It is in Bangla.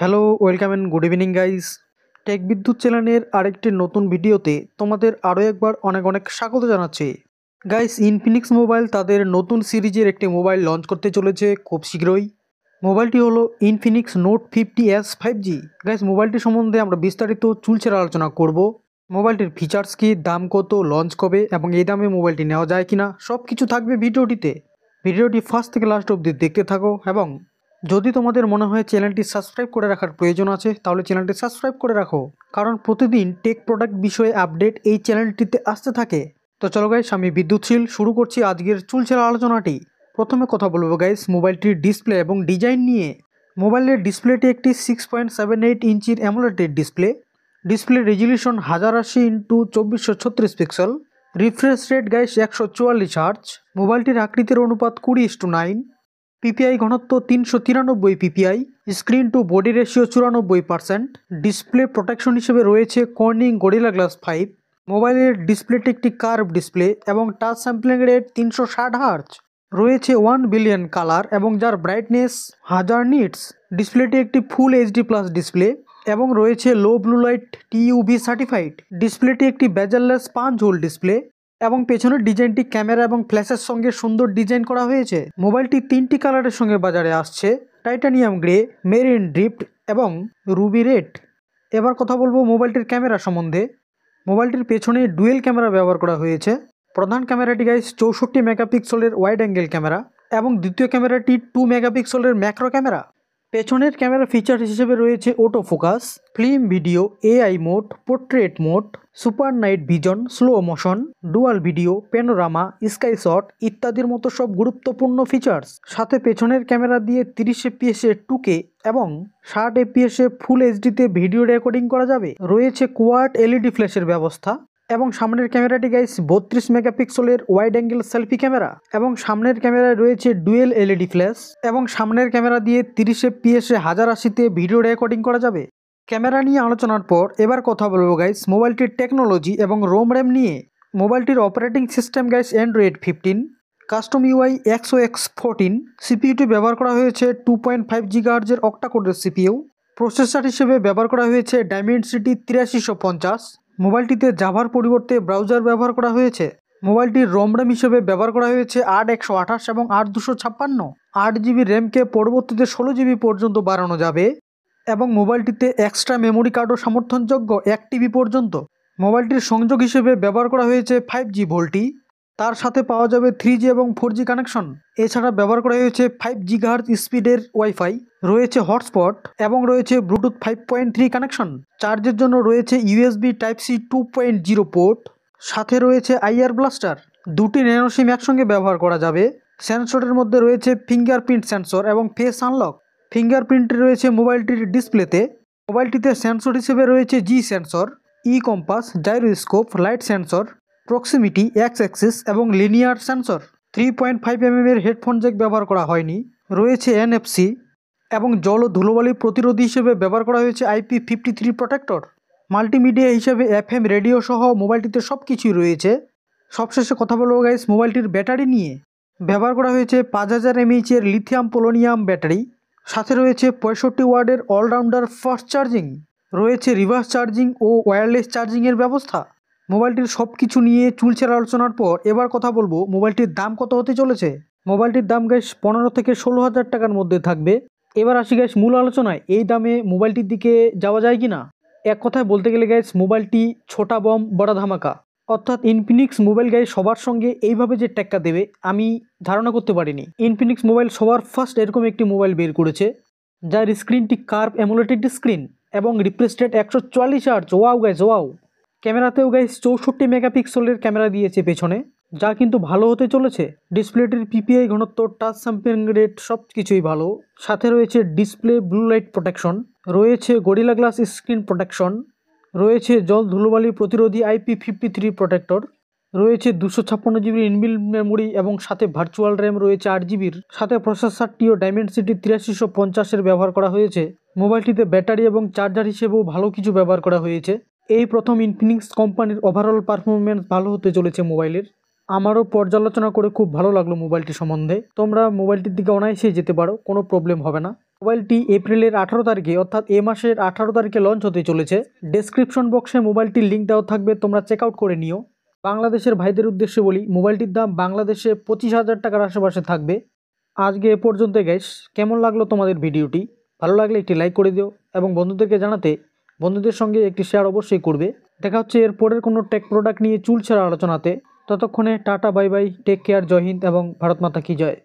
Hello, welcome and good evening guys. Tech Bidyut চ্যানেলের আরেকটি নতুন ভিডিওতে তোমাদের আরও একবার অনেক অনেক স্বাগত জানাচ্ছি। গাইস, ইনফিনিক্স মোবাইল তাদের নতুন সিরিজের একটি মোবাইল লঞ্চ করতে চলেছে খুব শীঘ্রই। মোবাইলটি হলো Infinix note 50S 5G। Guys, মোবাইলটি সম্বন্ধে আমরা বিস্তারিত চুলচেরা আলোচনা করব। মোবাইলটির ফিচার্স কি, দাম কত, লঞ্চ কবে এবং এই দামে মোবাইলটি নেওয়া যায় কিনা সব কিছু থাকবে ভিডিওটিতে। ভিডিওটি ফার্স্ট থেকে লাস্ট অবধি দেখতে থাকো এবং যদি তোমাদের মনে হয় চ্যানেলটি সাবস্ক্রাইব করে রাখার প্রয়োজন আছে তাহলে চ্যানেলটি সাবস্ক্রাইব করে রাখো, কারণ প্রতিদিন টেক প্রোডাক্ট বিষয়ে আপডেট এই চ্যানেলটিতে আসতে থাকে। তো চলো গাইস, আমি বিদ্যুৎশীল শুরু করছি আজকের চুলচেরা আলোচনাটি। প্রথমে কথা বলবো গাইস মোবাইলটির ডিসপ্লে এবং ডিজাইন নিয়ে। মোবাইলের ডিসপ্লেটি একটি 6.78 ইঞ্চির AMOLED display. Display resolution 1080x2436 pixel. Refresh rate guys 144 hertz. মোবাইলটির আকৃতির অনুপাত 20:9। পিপিআই ঘনত্ব 393 PPI. Screen to body ratio 94%। Display protection হিসেবে রয়েছে কর্নিং গরিলা গ্লাস 5। মোবাইলের ডিসপ্লেটি একটি কার্ভ ডিসপ্লে এবং টাচ স্যাম্পলিং রেট 360 হার্জ। রয়েছে 1 বিলিয়ন কালার এবং যার ব্রাইটনেস 1000 নিটস। ডিসপ্লেটি একটি ফুল এইচডি প্লাস ডিসপ্লে এবং রয়েছে low blue light TUV certified. ডিসপ্লেটি একটি বেজেললেস পাঁচ হোল ডিসপ্লে এবং পেছনের ডিজাইনটি ক্যামেরা এবং ফ্ল্যাশের সঙ্গে সুন্দর ডিজাইন করা হয়েছে। মোবাইলটি তিনটি কালারের সঙ্গে বাজারে আসছে: টাইটানিয়াম গ্রে, মেরিন ড্রিফট এবং রুবি রেড। এবার কথা বলবো মোবাইলটির ক্যামেরা সম্বন্ধে। মোবাইলটির পেছনে ডুয়েল ক্যামেরা ব্যবহার করা হয়েছে। প্রধান ক্যামেরাটি গাইস 64 মেগাপিক্সেলের ওয়াইড অ্যাঙ্গেল ক্যামেরা এবং দ্বিতীয় ক্যামেরাটি 2 মেগাপিক্সেলের ম্যাক্রো ক্যামেরা। পেছনের ক্যামেরা ফিচার হিসেবে রয়েছে auto focus, film video, AI mode, portrait mode, super night vision, slow motion, dual video, panorama, sky shot ইত্যাদির মতো সব গুরুত্বপূর্ণ ফিচার্স। সাথে পেছনের ক্যামেরা দিয়ে 30 এফপিএস এ 2K এবং 60 এফপিএস এ ফুল এইচডিতে ভিডিও রেকর্ডিং করা যাবে। রয়েছে কোয়াড এলইডি ফ্ল্যাশের ব্যবস্থা এবং সামনের ক্যামেরাটি গাইস 32 মেগাপিক্সেলের ওয়াইড অ্যাঙ্গেল সেলফি ক্যামেরা এবং সামনের ক্যামেরায় রয়েছে ডুয়েল এলইডি ফ্ল্যাশ এবং সামনের ক্যামেরা দিয়ে 30 এফপিএস এ 1080তে ভিডিও রেকর্ডিং করা যাবে। ক্যামেরা নিয়ে আলোচনার পর এবার কথা বলবো গাইস মোবাইলটির টেকনোলজি এবং রোম র্যাম নিয়ে। মোবাইলটির operating system guys Android 15, custom UI XOX14। সিপিইউটি ব্যবহার করা হয়েছে 2.5 GHz অক্টাকোরের সিপিইউ। প্রসেসর হিসেবে ব্যবহার করা হয়েছে ডাইমেনসিটি 8350। মোবাইলটিতে জাভার পরিবর্তে ব্রাউজার ব্যবহার করা হয়েছে। মোবাইলটির রোম র্যাম হিসেবে ব্যবহার করা হয়েছে 8/128 এবং 8/256। 8GB র্যামকে পরবর্তীতে 16GB পর্যন্ত বাড়ানো যাবে এবং মোবাইলটিতে এক্সট্রা মেমোরি কার্ডও সমর্থনযোগ্য 1 TB পর্যন্ত। মোবাইলটির সংযোগ হিসেবে ব্যবহার করা হয়েছে 5G ভোল্টি। তার সাথে পাওয়া যাবে 3G এবং 4G কানেকশন। এছাড়া ব্যবহার করা হয়েছে 5 GHz স্পিডের ওয়াইফাই, রয়েছে হটস্পট এবং রয়েছে ব্লুটুথ 5.3 কানেকশন। চার্জের জন্য রয়েছে ইউএসবি টাইপ সি 2.0 পোর্ট। সাথে রয়েছে আইআর ব্লাস্টার। দুটি ন্যানো সিম একসঙ্গে ব্যবহার করা যাবে। সেন্সরের মধ্যে রয়েছে ফিঙ্গারপ্রিন্ট সেন্সর এবং ফেস আনলক। ফিঙ্গারপ্রিন্ট রয়েছে মোবাইলটির ডিসপ্লেতে। মোবাইলটিতে সেন্সর হিসেবে রয়েছে G sensor, E compass, gyroscope, light sensor, proximity, X axis এবং লিনিয়ার সেন্সর। 3.5mm এর হেডফোন জ্যাক ব্যবহার করা হয়নি। রয়েছে NFC এবং জল ও ধুলোবালি প্রতিরোধী হিসেবে ব্যবহার করা হয়েছে IP53 প্রোটেক্টর। মাল্টিমিডিয়া হিসেবে FM রেডিও সহ মোবাইলটিতে সব কিছুই রয়েছে। সবশেষে কথা বলবো গাইস মোবাইলটির ব্যাটারি নিয়ে। ব্যবহার করা হয়েছে 5000 mAh এর লিথিয়াম পোলোনিয়াম ব্যাটারি। সাথে রয়েছে 65 ওয়াটের অলরাউন্ডার ফাস্ট চার্জিং। রয়েছে রিভার্স চার্জিং ও ওয়্যারলেস চার্জিংয়ের ব্যবস্থা। মোবাইলটির সব কিছু নিয়ে চুলচেরা আলোচনার পর এবার কথা বলবো মোবাইলটির দাম কত হতে চলেছে। মোবাইলটির দাম গাইস 15 থেকে 16,000 টাকার মধ্যে থাকবে। এবার আসি গাইস মূল আলোচনায়, এই দামে মোবাইলটির দিকে যাওয়া যায় কিনা। এক কথায় বলতে গেলে গাইস মোবাইলটি ছোটা বম বড় ধামাকা। অর্থাৎ ইনফিনিক্স মোবাইল গাইস সবার সঙ্গে এইভাবে যে টেক্কা দেবে আমি ধারণা করতে পারিনি। ইনফিনিক্স মোবাইল সবার ফার্স্ট এরকম একটি মোবাইল বের করেছে যার স্ক্রিনটি কার্ভ অ্যামোলেড স্ক্রিন এবং refresh rate 144 hertz. Wow guys wow. ক্যামেরাতেও গাইস 64 মেগাপিক্সেলের ক্যামেরা দিয়েছে পেছনে, যা কিন্তু ভালো হতে চলেছে। ডিসপ্লেটির পিপিআই ঘনত্ব, টাচ স্যাম্পলিং রেট সব কিছুই ভালো। সাথে রয়েছে ডিসপ্লে ব্লু লাইট প্রোটেকশন, রয়েছে গরিলা গ্লাস স্ক্রিন প্রোটেকশন, রয়েছে জল ধুলোবালি প্রতিরোধী IP53 প্রোটেক্টর, রয়েছে 256GB ইনবিল্ট মেমোরি এবং সাথে ভার্চুয়াল র্যাম রয়েছে 8GBর। সাথে প্রসেসরটিও ডাইমেনসিটি 8350-এর ব্যবহার করা হয়েছে। মোবাইলটিতে ব্যাটারি এবং চার্জার হিসেবেও ভালো কিছু ব্যবহার করা হয়েছে। এই প্রথম ইনফিনিক্স কোম্পানির ওভারঅল পারফরমেন্স ভালো হতে চলেছে মোবাইলের। আমারও পর্যালোচনা করে খুব ভালো লাগলো মোবাইলটি সম্বন্ধে। তোমরা মোবাইলটির দিকে অনায়াসেই যেতে পারো, কোনো প্রবলেম হবে না। মোবাইলটি এপ্রিলের 18 তারিখে অর্থাৎ এ মাসের 18 তারিখে লঞ্চ হতে চলেছে। ডেসক্রিপশন বক্সে মোবাইলটির লিঙ্ক দেওয়া থাকবে, তোমরা চেক আউট করে নিও। বাংলাদেশের ভাইদের উদ্দেশ্যে বলি, মোবাইলটির দাম বাংলাদেশে 25,000 টাকার আশেপাশে থাকবে। আজকে এ পর্যন্ত গাইস, কেমন লাগলো তোমাদের ভিডিওটি? ভালো লাগলে একটি লাইক করে দিও এবং বন্ধুদেরকে জানাতে বন্ধুদের সঙ্গে একটি শেয়ার অবশ্যই করবে। দেখা হচ্ছে এর পরের কোনো টেক প্রোডাক্ট নিয়ে চুলছেড়া আলোচনাতে। ততক্ষণে tata, bye bye, take care, জয় হিন্দ এবং ভারত মাতা কি জয়।